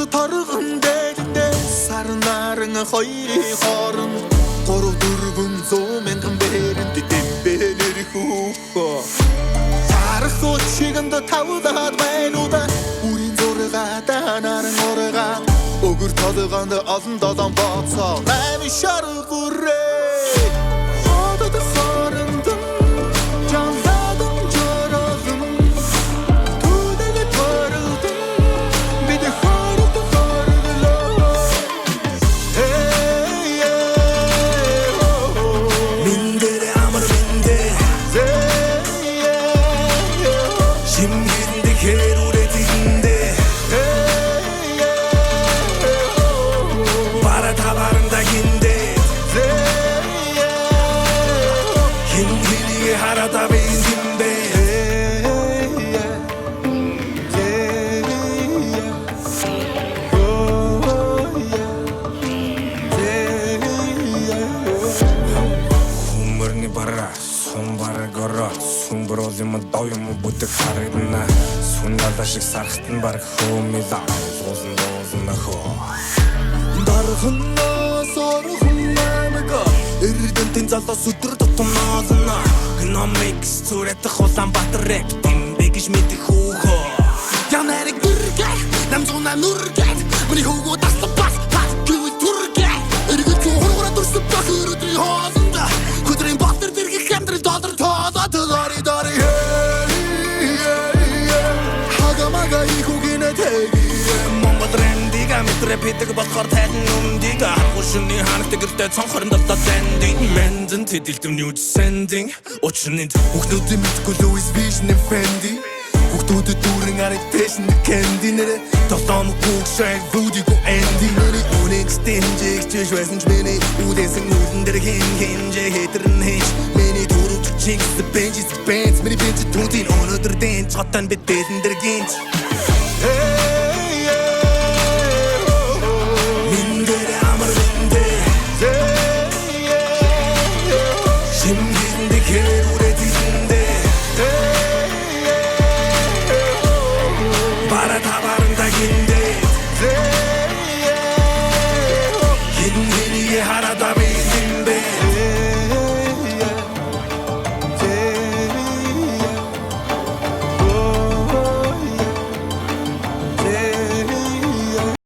торгон дээрдээ сарн наран хоёрын хооронд 3-400 мянган бэрэнд дэмбэлэр хүүхөө харах үчигэнд тавдаад байнуда үрийн зургаадаа наран ургаад өгөр толгоонд олон долоон бооцоо амь шаргүрээ одод хооронд жанладан жорогон түдэг торгод бид хооронд хорглоо миндэр амар миндэр 심기인데 개로래 뒤인데 바라 다 바른다 긴데 긴기니게 하라다 베인딘데 humorni bara 손발을 걸어 숨부러지면 도움을 못해 가리나 손가락 шиг сархтан баг хөөмила зуусан хөө дархнаас орхон намайг эрдэнтэн залуус өдөр тутамнаална экономикс зүрэтэх Улаанбаатар тэмбэ гэж мэдэх хүүхөө янарыг бүргэх намзуна нүргэх миний хүүгөө таслах бас гэвэл түргэх эргэж хургураа дурсан бахөрөдрий хоолнда хөдрийн батар дэргэх амьдрал доллар тоодоо дори хагамага ихүгинэ тэги Монгол рендига метрэ питэг болохоор тайлан өмнөдийг харгуушны ханагт гэртээ цонхорон дотоо зэнди мендэн тэдэлтэм ньюд сендинг учрын хүүхдүүдийн мэдгүй Louis Vuitton Fendi хүүхдүүдэд дүүрэн арай фэшн кэнди нэрэ толтом хүүшэг будиго энди нэрэ үнэхтэй хэмжээгч байсан ч миний үдээсэн үлэн дээр хэмжээ хэтэрн хийж миний дөрөв чигс бенчс бенц миний бенч түнтийн өнөдөр дэн цотон бид дэн дээр гинж